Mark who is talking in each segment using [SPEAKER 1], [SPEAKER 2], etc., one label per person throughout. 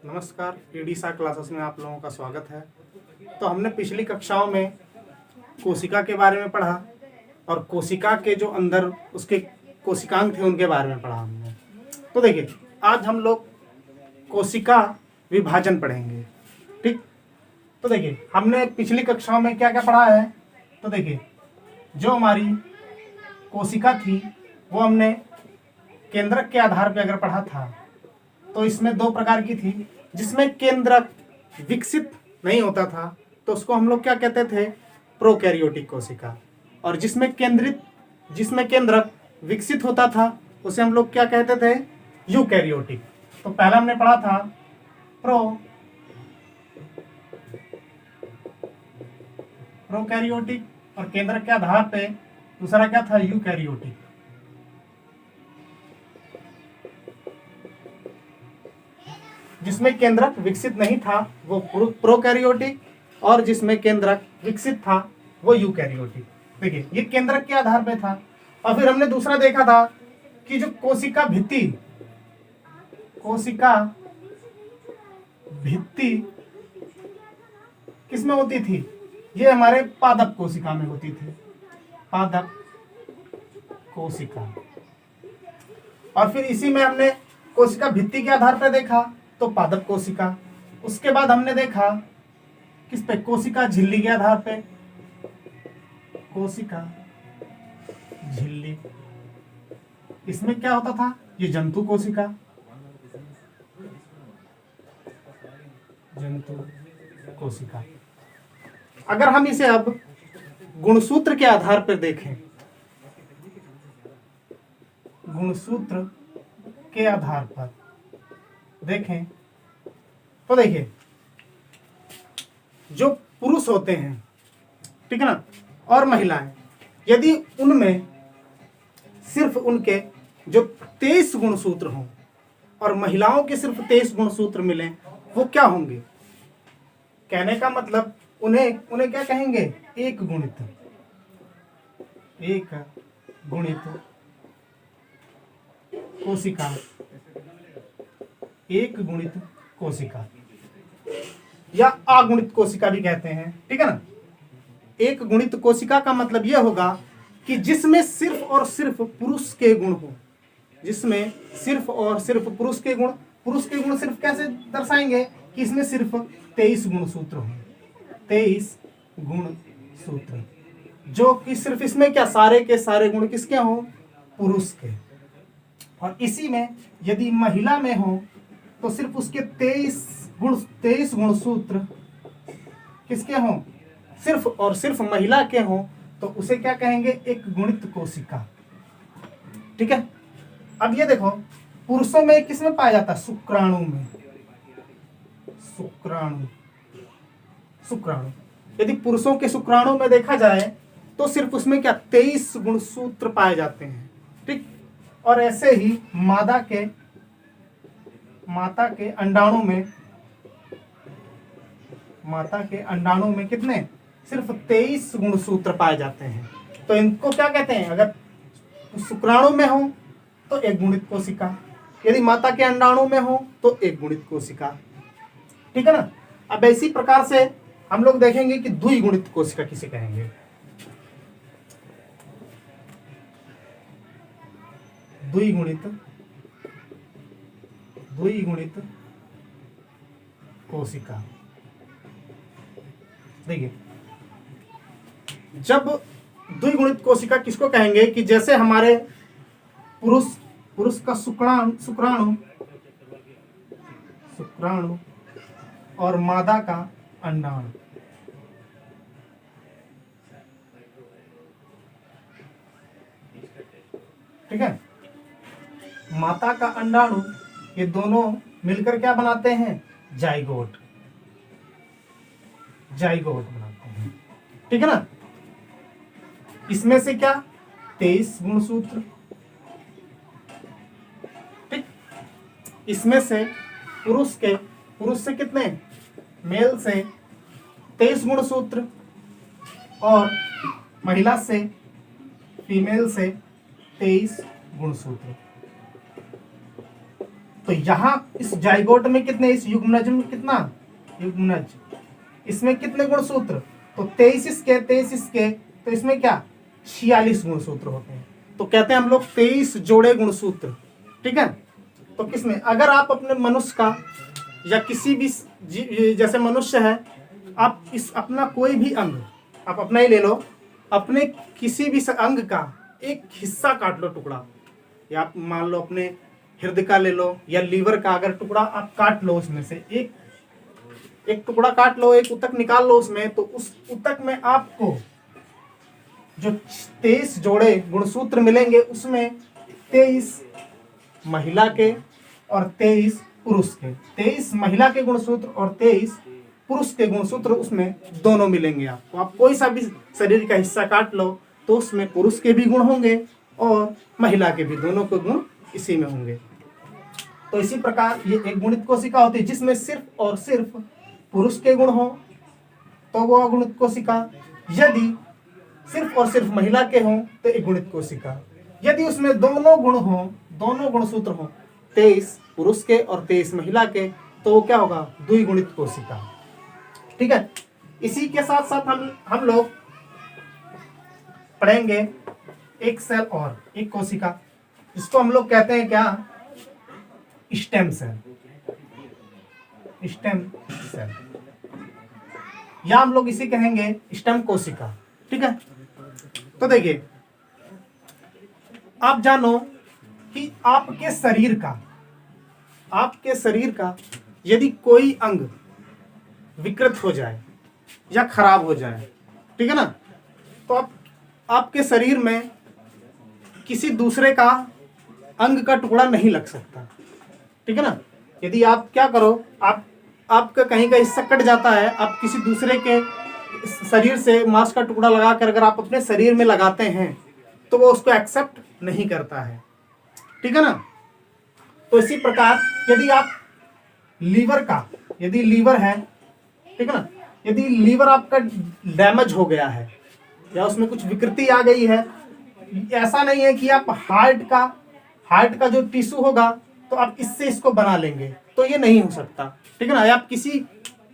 [SPEAKER 1] नमस्कार, ईडीसा क्लासेस में आप लोगों का स्वागत है। तो हमने पिछली कक्षाओं में कोशिका के बारे में पढ़ा और कोशिका के जो अंदर उसके कोशिकांग थे उनके बारे में पढ़ा हमने। तो देखिए, आज हम लोग कोशिका विभाजन पढ़ेंगे। ठीक, तो देखिए हमने पिछली कक्षाओं में क्या क्या पढ़ा है। तो देखिए, जो हमारी कोशिका थी वो हमने केंद्रक के आधार पर अगर पढ़ा था तो इसमें दो प्रकार की थी। जिसमें केंद्रक विकसित नहीं होता था तो उसको हम लोग क्या कहते थे, प्रोकैरियोटिक कोशिका। और जिसमें केंद्रक विकसित होता था उसे हम लोग क्या कहते थे, यूकैरियोटिक। तो पहला हमने पढ़ा था प्रोकैरियोटिक और केंद्रक के आधार पे दूसरा क्या था, यूकैरियोटिक। जिसमें केंद्रक विकसित नहीं था वो प्रोकैरियोटिक और जिसमें केंद्रक विकसित था वो यूकैरियोटिक। देखिए, ये केंद्रक के आधार पे था। और फिर हमने दूसरा देखा था कि जो कोशिका भित्ति किसमें होती थी, ये हमारे पादप कोशिका में होती थी, पादप कोशिका। और फिर इसी में हमने कोशिका भित्ति के आधार पर देखा तो पादप कोशिका। उसके बाद हमने देखा किस पे, कोशिका झिल्ली के आधार पे, कोशिका झिल्ली। इसमें क्या होता था, ये जंतु कोशिका, अगर हम इसे अब गुणसूत्र के आधार पर देखें, गुणसूत्र के आधार पर देखें तो देखिए, जो पुरुष होते हैं, ठीक है ना, और महिलाएं, यदि उनमें सिर्फ उनके जो 23 गुणसूत्र हों और महिलाओं के सिर्फ 23 गुणसूत्र मिलें, वो क्या होंगे। कहने का मतलब उन्हें क्या कहेंगे, एक गुणित कोशिका, एक गुणित कोशिका या अगुणित कोशिका भी कहते हैं, ठीक है ना। एक गुणित कोशिका का मतलब यह होगा कि जिसमें सिर्फ और सिर्फ पुरुष के गुण हो, जिसमें सिर्फ और सिर्फ पुरुष के गुण सिर्फ कैसे दर्शाएंगे कि इसमें सिर्फ 23 गुणसूत्र हो, 23 गुणसूत्र, जो कि सिर्फ इसमें क्या, सारे के सारे गुण किसके हो, पुरुष के। और इसी में यदि महिला में हो तो सिर्फ उसके 23 गुणसूत्र किसके हों, सिर्फ और सिर्फ महिला के हों, तो उसे क्या कहेंगे, एक गुणित कोशिका। ठीक है। अब ये देखो, पुरुषों में किसमें पाया जाता है, शुक्राणु में, शुक्राणु। यदि पुरुषों के शुक्राणु में देखा जाए तो सिर्फ उसमें क्या, 23 गुणसूत्र पाए जाते हैं। ठीक। और ऐसे ही माता के अंडाणु में कितने, सिर्फ 23 गुणसूत्र पाए जाते हैं। तो इनको क्या कहते हैं, अगर शुक्राणु में हो तो एक गुणित कोशिका, यदि माता के अंडाणु में हो तो एक गुणित कोशिका। ठीक है ना। अब इसी प्रकार से हम लोग देखेंगे कि द्विगुणित कोशिका किसे कहेंगे। द्विगुणित कोशिका। देखिए, जब द्विगुणित कोशिका किसको कहेंगे कि जैसे हमारे पुरुष का शुक्राणु और मादा का अंडाणु, ठीक है, माता का अंडाणु, ये दोनों मिलकर क्या बनाते हैं, जाइगोट बनाते हैं। ठीक है ना। इसमें से क्या, 23 गुणसूत्र। ठीक। इसमें से पुरुष से कितने, मेल से 23 गुणसूत्र और महिला से, फीमेल से 23 गुणसूत्र। तो यहाँ इस जाइगोट में कितने, इस युग्मनज में कितना, युग्मनज इसमें कितने गुणसूत्र, तो 23 इसके 23 इसके, तो इसमें क्या 46 गुणसूत्र होते हैं। तो कहते हैं हम लोग 23 जोड़े गुणसूत्र। ठीक है, तो किसमें, अगर आप अपने मनुष्य का या किसी भी जैसे मनुष्य है, आप इस अपना कोई भी अंग, आप अपना ही ले लो, अपने किसी भी अंग का एक हिस्सा काट लो टुकड़ा, या आप मान लो अपने हृदय का ले लो या लीवर का अगर टुकड़ा आप काट लो, उसमें से एक टुकड़ा काट लो, एक ऊतक निकाल लो उसमें, तो उस ऊतक में आपको जो 23 जोड़े गुणसूत्र मिलेंगे, उसमें 23 महिला के और 23 पुरुष के, 23 महिला के गुणसूत्र और 23 पुरुष के गुणसूत्र उसमें दोनों मिलेंगे आपको। आप कोई सा भी शरीर का हिस्सा काट लो तो उसमें पुरुष के भी गुण होंगे और महिला के भी, दोनों के गुण इसी में होंगे। तो इसी प्रकार ये एक गुणित कोशिका होती है जिसमें सिर्फ और सिर्फ पुरुष के गुण हो तो वो अगुणित कोशिका, यदि सिर्फ और सिर्फ महिला के हों तो एक गुणित कोशिका, यदि उसमें दोनों गुण हो, दोनों गुणसूत्र हो, 23 पुरुष के और 23 महिला के, तो वो क्या होगा, द्विगुणित कोशिका। ठीक है, इसी के साथ साथ हम लोग पढ़ेंगे एक सेल और एक कोशिका, इसको हम लोग कहते हैं क्या, स्टेम सेल, स्टेम सेल, या हम लोग इसे कहेंगे स्टेम कोशिका। ठीक है, तो देखिए आप जानो कि आपके शरीर का यदि कोई अंग विकृत हो जाए या खराब हो जाए, ठीक है ना, तो आपके शरीर में किसी दूसरे का अंग का टुकड़ा नहीं लग सकता। ठीक है ना, यदि आप क्या करो, आपका कहीं का हिस्सा कट जाता है, आप किसी दूसरे के शरीर से मांस का टुकड़ा लगाकर अगर आप अपने शरीर में लगाते हैं तो वो उसको एक्सेप्ट नहीं करता है। ठीक है ना, तो इसी प्रकार यदि आप यदि लीवर है, ठीक है ना, यदि लीवर आपका डैमेज हो गया है या उसमें कुछ विकृति आ गई है, ऐसा नहीं है कि आप हार्ट का जो टिश्यू होगा तो आप इससे इसको बना लेंगे, तो ये नहीं हो सकता। ठीक है ना, आप किसी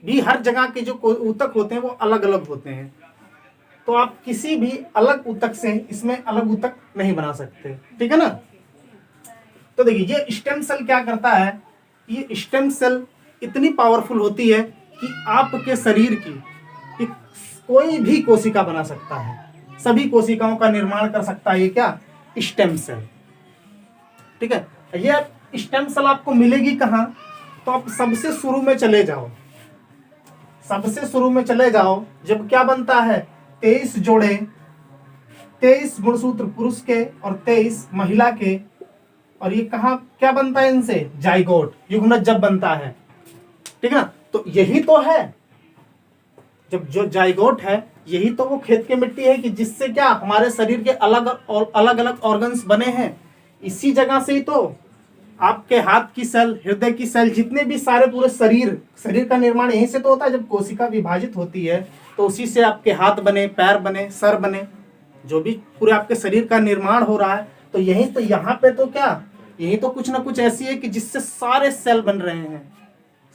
[SPEAKER 1] भी, हर जगह के जो ऊतक होते हैं वो अलग अलग होते हैं, तो आप किसी भी अलग ऊतक से इसमें अलग ऊतक नहीं बना सकते। ठीक है ना, तो देखिए ये स्टेम सेल क्या करता है, ये स्टेम सेल इतनी पावरफुल होती है कि आपके शरीर की कोई भी कोशिका बना सकता है, सभी कोशिकाओं का निर्माण कर सकता है ये क्या, स्टेम सेल। ठीक है, ये स्टेम सेल आपको मिलेगी कहाँ, तो आप सबसे शुरू में चले जाओ, जब क्या बनता है, 23 जोड़े, 23 गुणसूत्र पुरुष के और 23 महिला के, और ये कहाँ क्या बनता है इनसे, जाइगोट, युग्मनज जब बनता है। ठीक है ना, तो यही तो है, जब जो जाइगोट है यही तो वो खेत की मिट्टी है कि जिससे क्या हमारे शरीर के अलग अलग ऑर्गन्स बने हैं, इसी जगह से ही तो आपके हाथ की सेल, हृदय की सेल, जितने भी सारे पूरे शरीर का निर्माण यहीं से तो होता है। जब कोशिका विभाजित होती है तो उसी से आपके हाथ बने, पैर बने, सर बने, जो भी पूरे आपके शरीर का निर्माण हो रहा है, तो यही तो, यहाँ पे तो क्या, यही तो कुछ ना कुछ ऐसी है कि जिससे सारे सेल बन रहे हैं,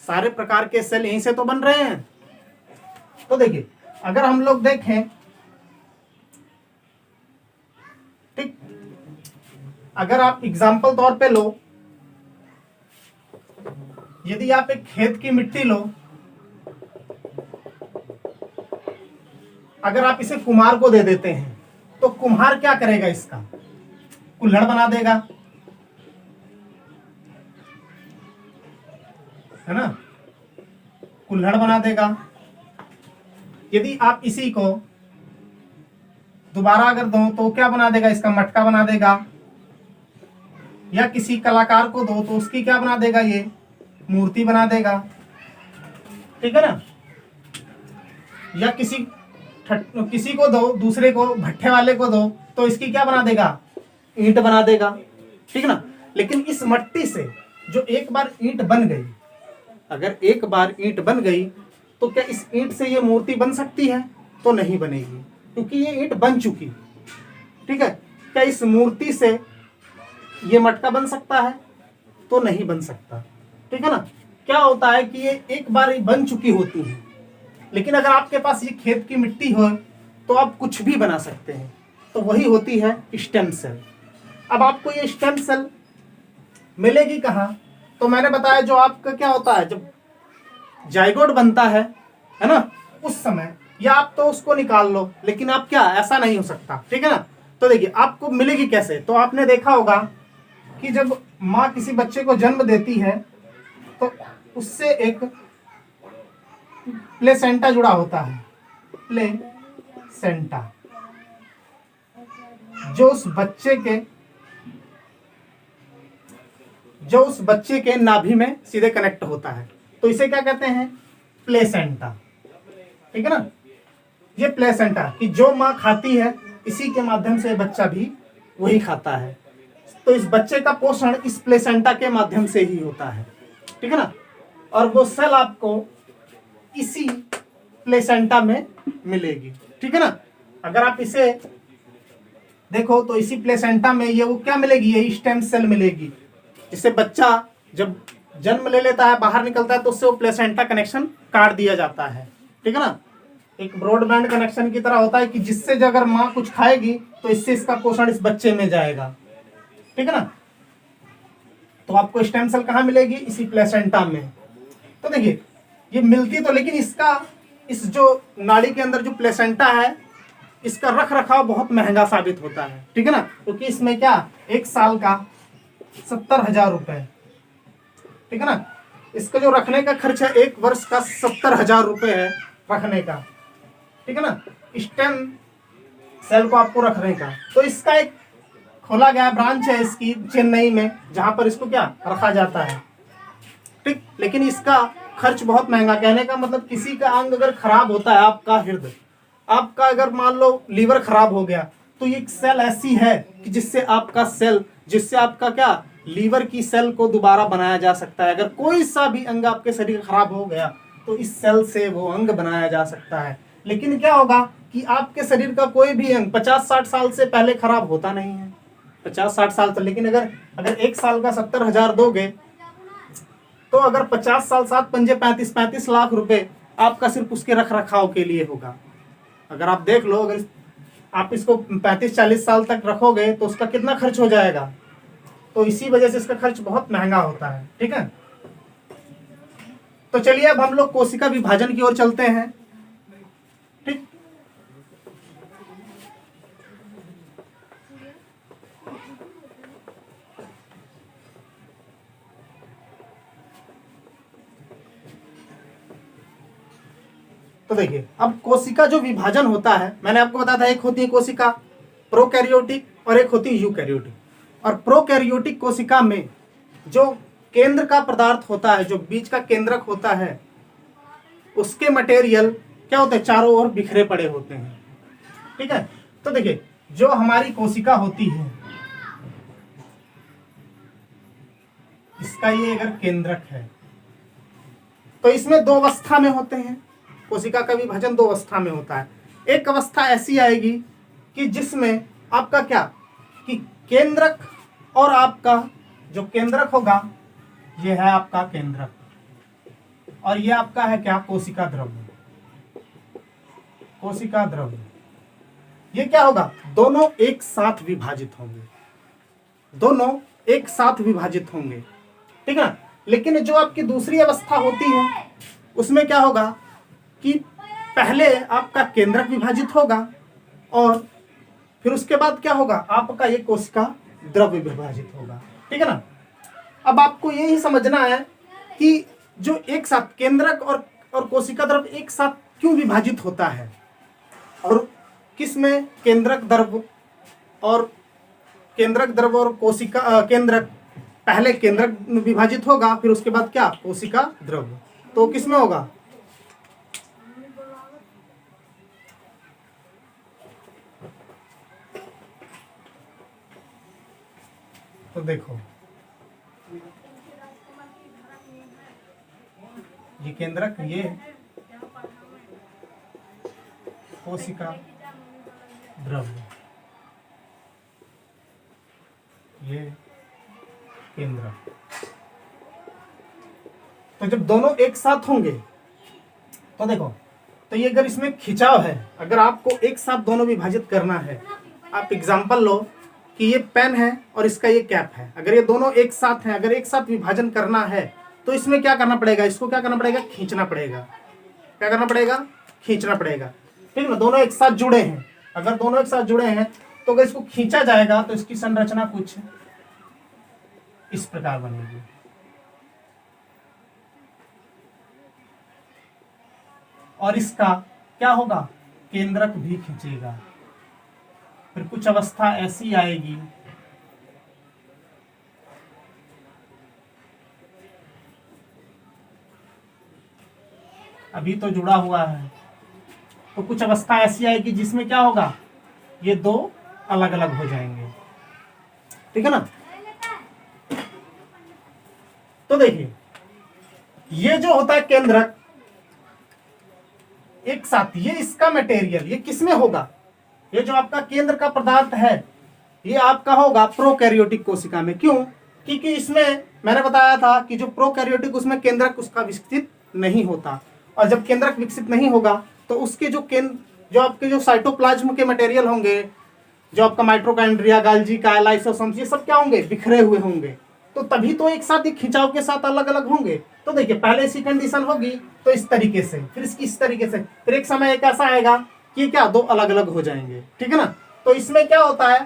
[SPEAKER 1] सारे प्रकार के सेल यहीं से तो बन रहे हैं। तो देखिए अगर हम लोग देखें, ठीक, अगर आप एग्जाम्पल तौर पे लो, यदि आप एक खेत की मिट्टी लो, अगर आप इसे कुम्हार को दे देते हैं तो कुम्हार क्या करेगा, इसका कुल्हड़ बना देगा, है ना, कुल्हड़ बना देगा। यदि आप इसी को दोबारा अगर दो तो क्या बना देगा, इसका मटका बना देगा, या किसी कलाकार को दो तो उसकी क्या बना देगा, ये मूर्ति बना देगा। ठीक है ना, या किसी को दो, दूसरे को, भट्ठे वाले को दो तो इसकी क्या बना देगा, ईंट बना देगा। ठीक है ना, लेकिन इस मट्टी से जो एक बार ईंट बन गई, अगर एक बार ईंट बन गई तो क्या इस ईंट से ये मूर्ति बन सकती है, तो नहीं बनेगी, क्योंकि ये ईंट बन चुकी। ठीक है, क्या इस मूर्ति से ये मटका बन सकता है, तो नहीं बन सकता, ठीक है ना। क्या होता है कि ये एक बार ही बन चुकी होती है, लेकिन अगर आपके पास ये खेत की मिट्टी हो तो आप कुछ भी बना सकते हैं, तो वही होती है स्टेम सेल। अब आपको ये स्टेम सेल मिलेगी कहाँ? तो मैंने बताया जो आपका क्या होता है, जब जाइगोट बनता है ना, उस समय, या आप तो उसको निकाल लो, लेकिन आप क्या, ऐसा नहीं हो सकता, ठीक है ना। तो देखिए आपको मिलेगी कैसे, तो आपने देखा होगा कि जब माँ किसी बच्चे को जन्म देती है तो उससे एक प्लेसेंटा जुड़ा होता है, प्लेसेंटा, जो उस बच्चे के नाभि में सीधे कनेक्ट होता है, तो इसे क्या कहते हैं, प्लेसेंटा, ठीक है ना। ये प्लेसेंटा कि जो माँ खाती है इसी के माध्यम से बच्चा भी वही खाता है, तो इस बच्चे का पोषण इस प्लेसेंटा के माध्यम से ही होता है, ठीक है ना। और वो सेल आपको इसी प्लेसेंटा में मिलेगी, ठीक है ना। अगर आप इसे देखो तो इसी प्लेसेंटा में ये वो क्या मिलेगी, ये स्टेम सेल मिलेगी, जिससे बच्चा जब जन्म ले लेता है, बाहर निकलता है, तो उससे वो प्लेसेंटा कनेक्शन काट दिया जाता है, ठीक है ना। एक ब्रॉडबैंड कनेक्शन की तरह होता है कि जिससे जो अगर माँ कुछ खाएगी तो इससे इसका पोषण इस बच्चे में जाएगा, ठीक है ना। तो आपको स्टेम सेल कहाँ मिलेगी, इसी प्लेसेंटा में। तो देखिए ये मिलती तो, लेकिन इसका इस जो नाड़ी के अंदर जो प्लेसेंटा है, इसका रख रखाव बहुत महंगा साबित होता है, ठीक है ना, क्योंकि इसमें क्या, एक साल का 70,000 रुपए, ठीक है ना। इसका जो रखने का खर्च है, एक वर्ष का 70,000 रुपए है रखने का, ठीक है ना, स्टेम सेल को आपको रखने का। तो इसका एक खोला गया ब्रांच है इसकी चेन्नई में, जहां पर इसको क्या रखा जाता है, ठीक। लेकिन इसका खर्च बहुत महंगा, कहने का मतलब किसी का अंग अगर खराब होता है, आपका हृदय, आपका अगर मान लो लीवर खराब हो गया, तो ये सेल ऐसी है कि जिससे आपका क्या, लीवर की सेल को दोबारा बनाया जा सकता है। अगर कोई सा भी अंग आपके शरीर खराब हो गया तो इस सेल से वो अंग बनाया जा सकता है। लेकिन क्या होगा कि आपके शरीर का कोई भी अंग 50-60 साल से पहले खराब होता नहीं है, 50-60 साल तक। लेकिन अगर एक साल का 70,000 दोगे, तो अगर 50 साल 7 पंजे 35 लाख रुपए आपका सिर्फ उसके रख रखाव के लिए होगा। अगर आप देख लो, अगर आप इसको 35-40 साल तक रखोगे तो उसका कितना खर्च हो जाएगा। तो इसी वजह से इसका खर्च बहुत महंगा होता है, ठीक है। तो चलिए अब हम लोग कोशिका विभाजन की ओर चलते हैं, ठीक। तो देखिए अब कोशिका जो विभाजन होता है, मैंने आपको बताया था, एक होती है कोशिका प्रोकैरियोटिक और एक होती है यूकैरियोटिक। और प्रोकैरियोटिक कोशिका में जो केंद्र का पदार्थ होता है, जो बीज का केंद्रक होता है, उसके मटेरियल क्या होते हैं, चारों ओर बिखरे पड़े होते हैं, ठीक है। तो देखिए जो हमारी कोशिका होती है, इसका ये अगर केंद्रक है, तो इसमें दो अवस्था में होते हैं। कोशिका का विभाजन दो अवस्था में होता है। एक अवस्था ऐसी आएगी कि जिसमें आपका क्या, कि केंद्रक और आपका जो केंद्रक होगा, ये है आपका केंद्रक, और ये आपका है क्या, कोशिका द्रव्य। कोशिका द्रव्य ये क्या होगा, दोनों एक साथ विभाजित होंगे, दोनों एक साथ विभाजित होंगे, ठीक है। लेकिन जो आपकी दूसरी अवस्था होती है, उसमें क्या होगा कि पहले आपका केंद्रक विभाजित होगा और फिर उसके बाद क्या होगा, आपका ये कोशिका द्रव्य विभाजित होगा, ठीक है ना। अब आपको यही समझना है कि जो एक साथ केंद्रक और कोशिका द्रव्य एक साथ क्यों विभाजित होता है, और किस में केंद्रक द्रव्य और कोशिका केंद्रक, पहले केंद्रक विभाजित होगा, फिर उसके बाद क्या, कोशिका द्रव्य। तो किस में होगा, तो देखो ये केंद्रक, ये कोशिका द्रव्य, ये केंद्रक, तो जब दोनों एक साथ होंगे तो देखो, तो ये अगर इसमें खिंचाव है, अगर आपको एक साथ दोनों विभाजित करना है, आप एग्जांपल लो कि ये पेन है और इसका ये कैप है, अगर ये दोनों एक साथ हैं, अगर एक साथ विभाजन करना है तो इसमें क्या करना पड़ेगा, इसको क्या करना पड़ेगा, खींचना पड़ेगा। क्या करना पड़ेगा, खींचना पड़ेगा। ठीक ना, दोनों एक साथ जुड़े हैं, अगर दोनों एक साथ जुड़े हैं तो अगर इसको खींचा जाएगा तो इसकी संरचना कुछ इस प्रकार बनेगी। और इसका क्या होगा, केंद्रक भी खींचेगा। फिर कुछ अवस्था ऐसी आएगी अभी तो जुड़ा हुआ है, तो कुछ अवस्था ऐसी आएगी जिसमें क्या होगा, ये दो अलग अलग हो जाएंगे। ठीक है ना। तो देखिए, ये जो होता है केंद्रक एक साथ, ये इसका मटेरियल ये किसमें होगा, ये जो आपका केंद्र का पदार्थ है ये आपका होगा प्रोकैरियोटिक कोशिका में। क्यों, क्योंकि इसमें मैंने बताया था कि जो प्रोकैरियोटिक उसमें केंद्रक उसका विकसित नहीं होता, और जब केंद्रक विकसित नहीं होगा तो उसके जो आपके जो साइटोप्लाज्म के मटेरियल होंगे, जो आपका माइटोकॉन्ड्रिया, गाल्जी का, लाइसोसोम्स, ये सब क्या होंगे, बिखरे हुए होंगे। तो तभी तो एक साथ ही खिंचाव के साथ अलग अलग होंगे। तो देखिए, पहले इसकी कंडीशन होगी तो इस तरीके से, फिर इसकी इस तरीके से, फिर एक समय एक ऐसा आएगा कि क्या दो अलग अलग हो जाएंगे। ठीक है ना। तो इसमें क्या होता है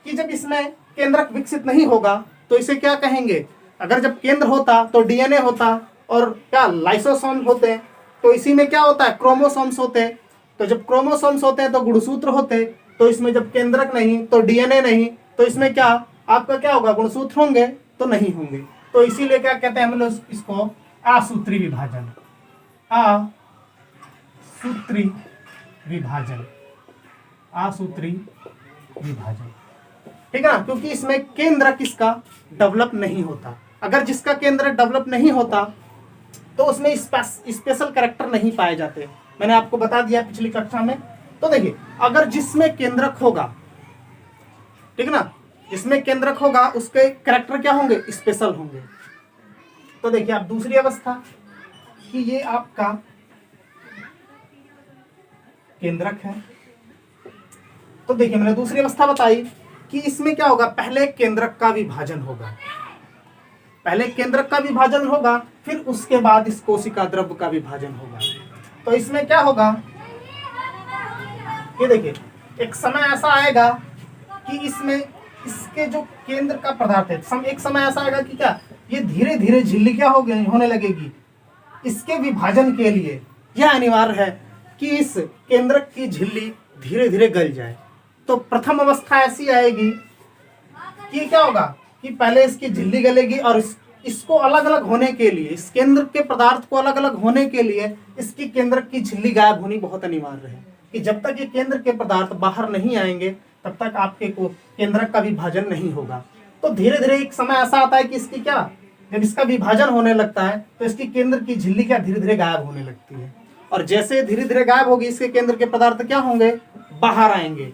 [SPEAKER 1] कि जब इसमें केंद्रक विकसित नहीं होगा तो इसे क्या कहेंगे, अगर जब केंद्र होता तो डीएनए होता और क्या लाइसोसोम होते हैं, तो इसी में क्या होता है, क्रोमोसोम्स होते हैं। तो जब क्रोमोसोम्स होते हैं तो गुणसूत्र होते हैं। तो इसमें जब केंद्रक नहीं तो डीएनए नहीं, तो इसमें क्या आपका क्या होगा, गुणसूत्र होंगे तो नहीं होंगे। तो इसीलिए क्या कहते हैं हम लोग इसको, आसूत्री विभाजन। आसूत्री विभाजन, आसूत्री विभाजन। ठीक है ना, क्योंकि इसमें केंद्र किसका डेवलप नहीं होता। अगर जिसका केंद्र डेवलप नहीं होता तो उसमें स्पेशल कैरेक्टर नहीं पाए जाते। मैंने आपको बता दिया पिछली कक्षा में। तो देखिए, अगर जिसमें केंद्रक होगा, ठीक है ना, जिसमें केंद्रक होगा उसके कैरेक्टर क्या होंगे, स्पेशल होंगे। तो देखिए आप दूसरी अवस्था कि ये आपका केंद्रक है। तो देखिए मैंने दूसरी अवस्था बताई कि इसमें क्या होगा, पहले केंद्रक का विभाजन होगा, पहले केंद्रक का विभाजन होगा, फिर उसके बाद इस कोशिका द्रव्य का विभाजन होगा। तो इसमें क्या होगा, ये देखिए एक समय ऐसा आएगा कि इसमें इसके जो केंद्र का पदार्थ है, एक समय ऐसा आएगा कि क्या ये धीरे धीरे झिल्ली क्या होने लगेगी। इसके विभाजन के लिए यह अनिवार्य है कि इस केंद्रक की झिल्ली धीरे धीरे गल जाए। तो प्रथम अवस्था ऐसी आएगी कि क्या होगा कि पहले इसकी झिल्ली गलेगी और इसको अलग अलग होने के लिए, इस केंद्र के पदार्थ को अलग अलग होने के लिए इसकी केंद्र की झिल्ली गायब होनी बहुत अनिवार्य है। कि जब तक ये केंद्र के पदार्थ बाहर नहीं आएंगे तब तक आपके को केंद्रक का विभाजन नहीं होगा। तो धीरे धीरे एक समय ऐसा आता है कि इसकी क्या, जब इसका विभाजन होने लगता है तो इसकी केंद्र की झिल्ली क्या धीरे धीरे गायब होने लगती है, और जैसे धीरे धीरे गायब होगी इसके केंद्र के पदार्थ क्या होंगे, बाहर आएंगे।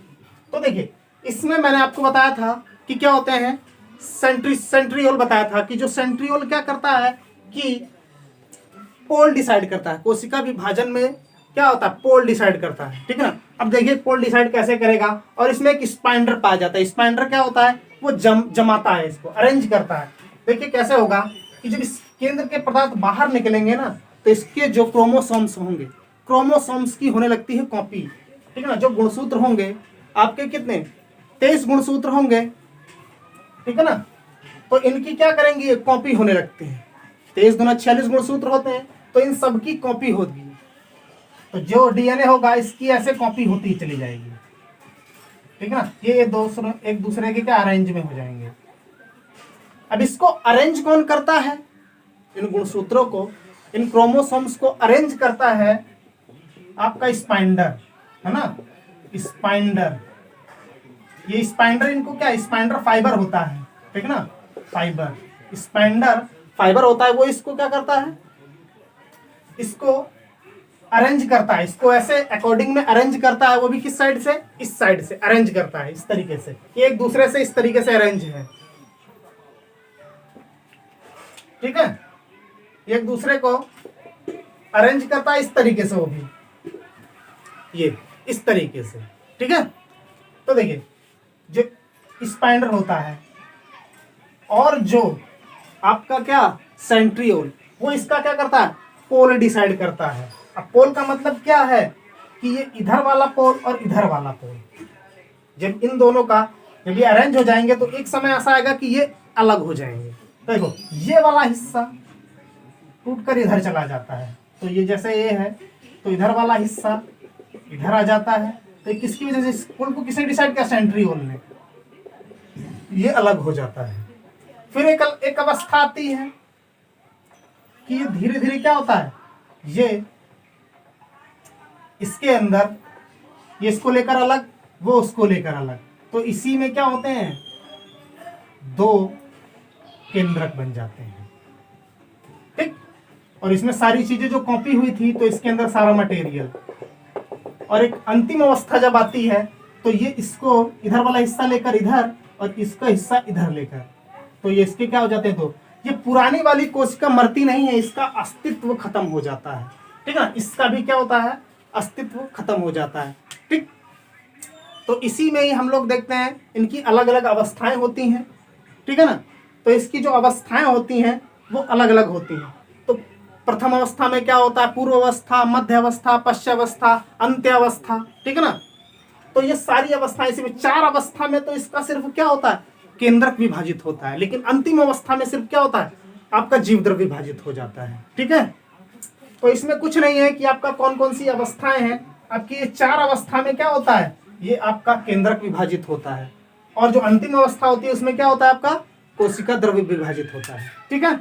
[SPEAKER 1] तो देखिए इसमें मैंने आपको बताया था कि क्या होते हैं, सेंट्रियोल बताया था कि जो सेंट्रियोल क्या करता है कि पोल डिसाइड करता है। कोशिका विभाजन में क्या होता है, पोल डिसाइड करता है। ठीक है ना। अब देखिए पोल डिसाइड कैसे करेगा, और इसमें एक स्पाइंडर पाया जाता है। स्पाइंडर क्या होता है, वो जमाता है, इसको अरेंज करता है। देखिए कैसे होगा कि जब इस केंद्र के पदार्थ बाहर निकलेंगे ना तो इसके जो क्रोमोसोम्स होंगे, क्रोमोसोम्स की होने लगती है कॉपी। ठीक है ना। जो गुणसूत्र होंगे आपके कितने, 23 गुणसूत्र होंगे। ठीक है ना। तो इनकी क्या करेंगी, कॉपी होने लगते हैं। 23 दूना 46 गुणसूत्र होते हैं, तो इन सब की कॉपी होगी। तो जो डीएनए होगा इसकी ऐसे कॉपी होती चली जाएगी। ठीक है ना। ये एक दूसरे के क्या अरेंज में हो जाएंगे। अब इसको अरेंज कौन करता है, इन गुणसूत्रों को, इन क्रोमोसोम्स को अरेंज करता है आपका स्पाइंडर, है ना, स्पाइंडर। ये स्पाइंडर इनको क्या, स्पाइंडर फाइबर होता है। ठीक है ना, फाइबर, स्पाइंडर फाइबर होता है। वो इसको क्या करता है, इसको अरेंज करता है, इसको ऐसे अकॉर्डिंग में अरेंज करता है। वो भी किस साइड से, इस साइड से अरेंज करता है, इस तरीके से। ये एक दूसरे से इस तरीके से अरेंज है। ठीक है। एक दूसरे को अरेंज करता है इस तरीके से, वो भी ये इस तरीके से, ठीक है। तो देखिए जो स्पाइंडर होता है और जो आपका क्या सेंट्रियोल, वो इसका क्या करता है, पोल डिसाइड करता है। अब पोल का मतलब क्या है कि ये इधर वाला पोल और इधर वाला पोल, जब इन दोनों का जब ये अरेंज हो जाएंगे तो एक समय ऐसा आएगा कि ये अलग हो जाएंगे। तो देखो ये वाला हिस्सा टूटकर इधर चला जाता है, तो ये जैसे ये है तो इधर वाला हिस्सा इधर आ जाता है। तो ये किसकी वजह से, इस पोल को किसने डिसाइड किया, सेंट्रियोल ने, ये अलग हो जाता है। फिर एक अवस्था आती है कि ये धीरे धीरे क्या होता है, ये इसके अंदर ये इसको लेकर अलग, वो उसको लेकर अलग, तो इसी में क्या होते हैं, दो केंद्रक बन जाते हैं, ठीक। और इसमें सारी चीजें जो कॉपी हुई थी, तो इसके अंदर सारा मटेरियल, और एक अंतिम अवस्था जब आती है तो ये इसको इधर वाला हिस्सा लेकर इधर और इसका हिस्सा इधर लेकर, तो ये इसके क्या हो जाते हैं, तो ये पुरानी वाली कोशिका मरती नहीं है, इसका अस्तित्व खत्म हो जाता है, ठीक है। इसका भी क्या होता है, अस्तित्व खत्म हो जाता है, ठीक। तो इसी में ही हम लोग देखते हैं इनकी अलग अलग अवस्थाएं होती हैं, ठीक है ना। तो इसकी जो अवस्थाएं होती हैं वो अलग अलग होती हैं। तो प्रथम अवस्था में क्या होता है, पूर्व अवस्था, मध्य अवस्था, पश्चात अवस्था, अंत्य अवस्था, ठीक है ना। तो ये सारी अवस्थाएं, इसमें 4 अवस्था में तो इसका सिर्फ क्या होता है, केंद्रक विभाजित होता है, लेकिन अंतिम अवस्था में सिर्फ क्या होता है, आपका जीवद्रव्य विभाजित हो जाता है, ठीक है। तो इसमें कुछ नहीं है कि आपका कौन कौन सी अवस्थाएं हैं, आपकी ये 4 अवस्था में क्या होता है, ये आपका केंद्रक विभाजित होता है, और जो अंतिम अवस्था होती है उसमें क्या होता है, आपका कोशिका द्रव्य विभाजित होता है, ठीक है।